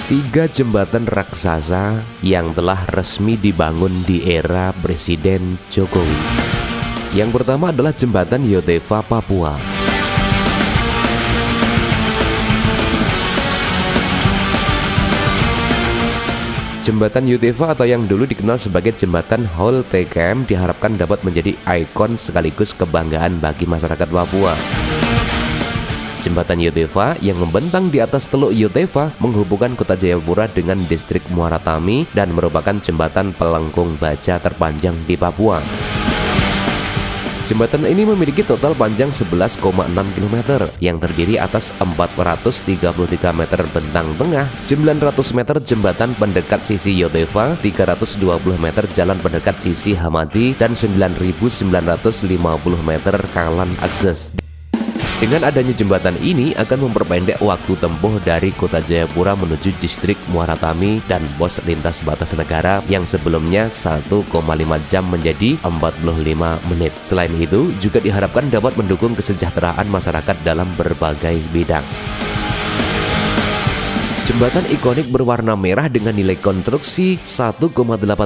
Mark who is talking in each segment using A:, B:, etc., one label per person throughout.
A: Tiga jembatan raksasa yang telah resmi dibangun di era Presiden Jokowi. Yang pertama adalah jembatan Yotefa Papua. Jembatan Yotefa atau yang dulu dikenal sebagai jembatan Holtecam diharapkan dapat menjadi ikon sekaligus kebanggaan bagi masyarakat Papua. Jembatan Yotefa yang membentang di atas Teluk Yotefa menghubungkan kota Jayapura dengan distrik Muara Tami dan merupakan jembatan pelengkung baja terpanjang di Papua. Jembatan ini memiliki total panjang 11,6 km yang terdiri atas 433 meter bentang tengah, 900 meter jembatan pendekat sisi Yotefa, 320 meter jalan pendekat sisi Hamati, dan 9.950 meter kalan akses. Dengan adanya jembatan ini akan memperpendek waktu tempuh dari kota Jayapura menuju distrik Muara Tami dan pos lintas batas negara yang sebelumnya 1,5 jam menjadi 45 menit. Selain itu, juga diharapkan dapat mendukung kesejahteraan masyarakat dalam berbagai bidang. Jembatan ikonik berwarna merah dengan nilai konstruksi 1,8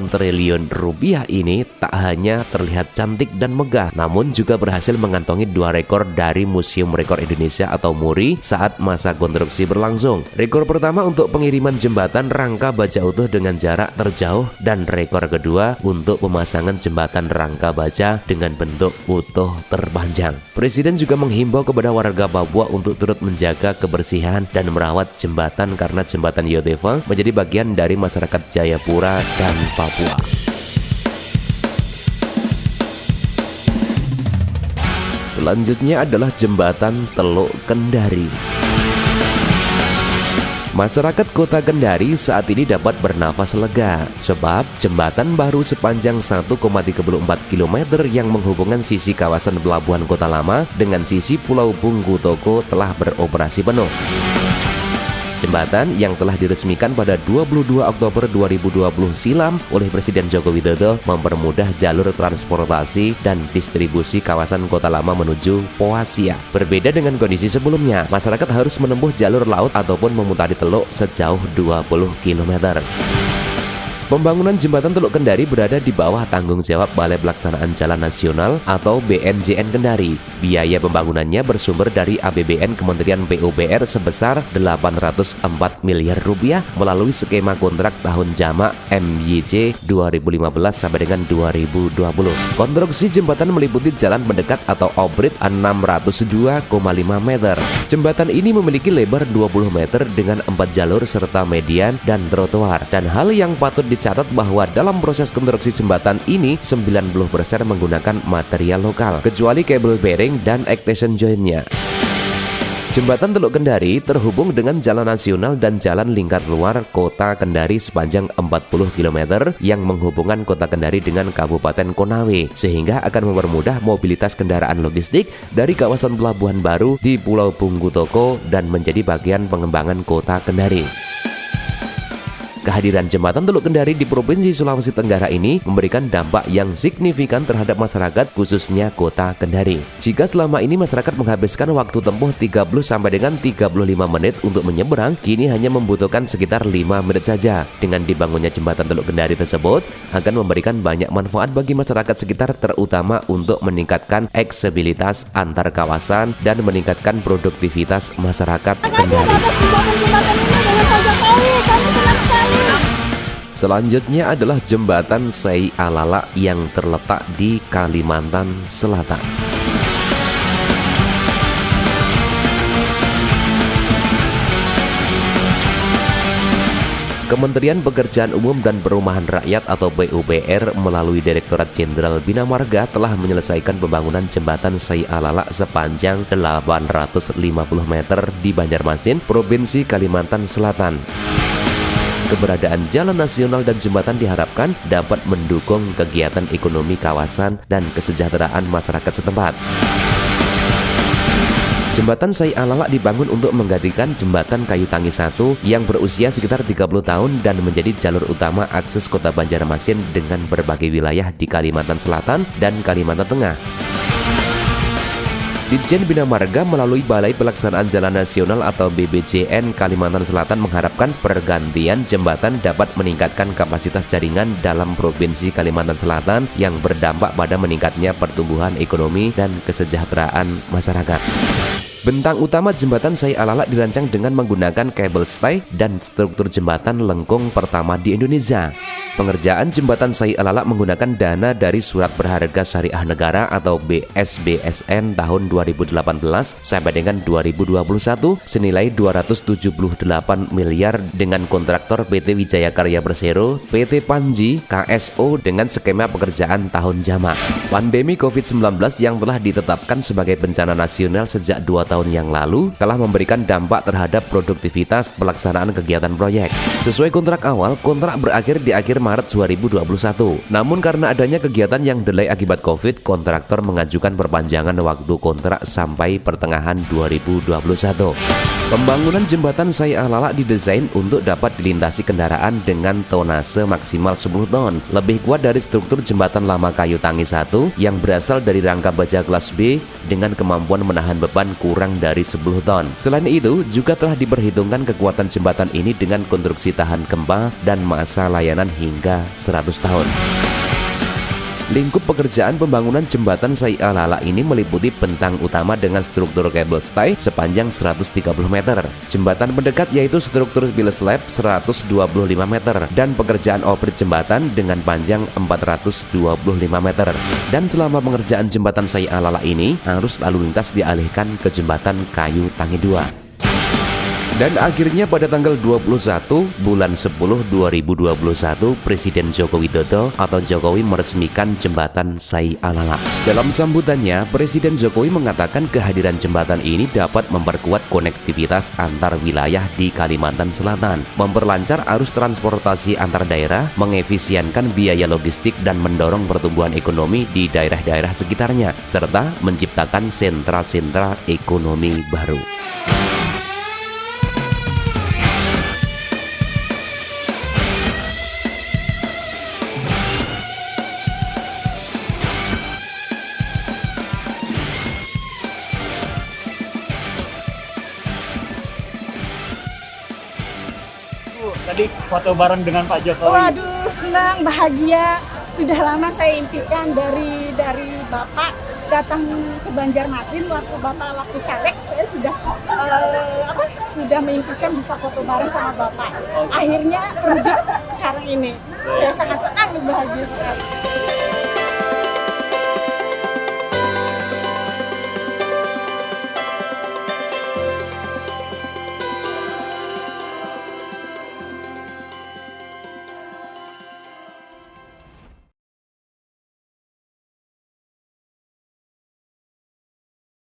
A: triliun rupiah ini tak hanya terlihat cantik dan megah, namun juga berhasil mengantongi 2 rekor dari Museum Rekor Indonesia atau MURI saat masa konstruksi berlangsung. Rekor pertama untuk pengiriman jembatan rangka baja utuh dengan jarak terjauh, dan rekor kedua untuk pemasangan jembatan rangka baja dengan bentuk utuh terpanjang. Presiden juga menghimbau kepada warga Papua untuk turut menjaga kebersihan dan merawat jembatan karena jembatan Yotefa menjadi bagian dari masyarakat Jayapura dan Papua. Selanjutnya adalah jembatan Teluk Kendari. Masyarakat kota Kendari saat ini dapat bernafas lega sebab jembatan baru sepanjang 1,34 km yang menghubungkan sisi kawasan pelabuhan Kota Lama dengan sisi Pulau Bungku Toko telah beroperasi penuh. Jembatan yang telah diresmikan pada 22 Oktober 2020 silam oleh Presiden Joko Widodo mempermudah jalur transportasi dan distribusi kawasan Kota Lama menuju Poasia. Berbeda dengan kondisi sebelumnya, masyarakat harus menempuh jalur laut ataupun memutari teluk sejauh 20 km. Pembangunan jembatan Teluk Kendari berada di bawah tanggung jawab Balai Pelaksanaan Jalan Nasional atau BNJN Kendari. Biaya pembangunannya bersumber dari APBN Kementerian PUPR sebesar 804 miliar rupiah melalui skema kontrak tahun jamak MYJ 2015 sampai dengan 2020. Konstruksi jembatan meliputi jalan pendekat atau obrit 602,5 meter. Jembatan ini memiliki lebar 20 meter dengan 4 jalur serta median dan trotoar. Dan hal yang patut dicatat bahwa dalam proses konstruksi jembatan ini 90% menggunakan material lokal, kecuali kabel bearing dan extension jointnya. Jembatan Teluk Kendari terhubung dengan jalan nasional dan jalan lingkar luar kota Kendari sepanjang 40 km yang menghubungkan kota Kendari dengan Kabupaten Konawe, sehingga akan mempermudah mobilitas kendaraan logistik dari kawasan pelabuhan baru di Pulau Bungku Toko dan menjadi bagian pengembangan kota Kendari. Kehadiran jembatan Teluk Kendari di Provinsi Sulawesi Tenggara ini memberikan dampak yang signifikan terhadap masyarakat, khususnya kota Kendari. Jika selama ini masyarakat menghabiskan waktu tempuh 30 sampai dengan 35 menit untuk menyeberang, kini hanya membutuhkan sekitar 5 menit saja. Dengan dibangunnya jembatan Teluk Kendari tersebut akan memberikan banyak manfaat bagi masyarakat sekitar, terutama untuk meningkatkan aksesibilitas antar kawasan dan meningkatkan produktivitas masyarakat Kendari. Selanjutnya adalah jembatan Sei Alala yang terletak di Kalimantan Selatan. Kementerian Pekerjaan Umum dan Perumahan Rakyat atau PUPR melalui Direktorat Jenderal Bina Marga telah menyelesaikan pembangunan jembatan Sei Alala sepanjang 850 meter di Banjarmasin, Provinsi Kalimantan Selatan. Keberadaan jalan nasional dan jembatan diharapkan dapat mendukung kegiatan ekonomi kawasan dan kesejahteraan masyarakat setempat. Jembatan Sei Alala dibangun untuk menggantikan jembatan Kayu Tangis 1 yang berusia sekitar 30 tahun dan menjadi jalur utama akses kota Banjarmasin dengan berbagai wilayah di Kalimantan Selatan dan Kalimantan Tengah. Ditjen Bina Marga melalui Balai Pelaksanaan Jalan Nasional atau BPJN Kalimantan Selatan mengharapkan pergantian jembatan dapat meningkatkan kapasitas jaringan dalam Provinsi Kalimantan Selatan yang berdampak pada meningkatnya pertumbuhan ekonomi dan kesejahteraan masyarakat. Bentang utama jembatan Sai Alalak dirancang dengan menggunakan kabel stay dan struktur jembatan lengkung pertama di Indonesia. Pengerjaan jembatan Sai Alalak menggunakan dana dari Surat Berharga Syariah Negara atau BSBSN tahun 2018 sampai dengan 2021 senilai 278 miliar dengan kontraktor PT Wijaya Karya Persero, PT Panji, KSO dengan skema pekerjaan tahun jamak. Pandemi COVID-19 yang telah ditetapkan sebagai bencana nasional sejak 2 tahun yang lalu telah memberikan dampak terhadap produktivitas pelaksanaan kegiatan proyek. Sesuai kontrak awal, kontrak berakhir di akhir Maret 2021. Namun karena adanya kegiatan yang delay akibat COVID, kontraktor mengajukan perpanjangan waktu kontrak sampai pertengahan 2021. Pembangunan jembatan Sai Alalak didesain untuk dapat dilintasi kendaraan dengan tonase maksimal 10 ton, lebih kuat dari struktur jembatan lama kayu tangi 1 yang berasal dari rangka baja kelas B dengan kemampuan menahan beban kurang dari 10 ton. Selain itu, juga telah diperhitungkan kekuatan jembatan ini dengan konstruksi tahan gempa dan masa layanan hingga 100 tahun. Lingkup pekerjaan pembangunan jembatan Sai Alalak ini meliputi bentang utama dengan struktur kabel stay sepanjang 130 meter, jembatan pendekat yaitu struktur bill slab 125 meter, dan pekerjaan oper jembatan dengan panjang 425 meter. Dan selama pengerjaan jembatan Sai Alalak ini, arus lalu lintas dialihkan ke jembatan kayu tangi 2. Dan akhirnya pada tanggal 21 bulan 10 2021, Presiden Joko Widodo atau Jokowi meresmikan jembatan Sai Alalak. Dalam sambutannya, Presiden Jokowi mengatakan kehadiran jembatan ini dapat memperkuat konektivitas antar wilayah di Kalimantan Selatan, memperlancar arus transportasi antar daerah, mengefisienkan biaya logistik dan mendorong pertumbuhan ekonomi di daerah-daerah sekitarnya, serta menciptakan sentra-sentra ekonomi baru.
B: Tadi foto bareng dengan Pak Jokowi.
C: Waduh, senang, bahagia. Sudah lama saya impikan dari Bapak datang ke Banjarmasin waktu caleg. Saya sudah mengimpikan bisa foto bareng sama Bapak. Akhirnya terwujud sekarang ini. Saya sangat senang dan bahagia sekali.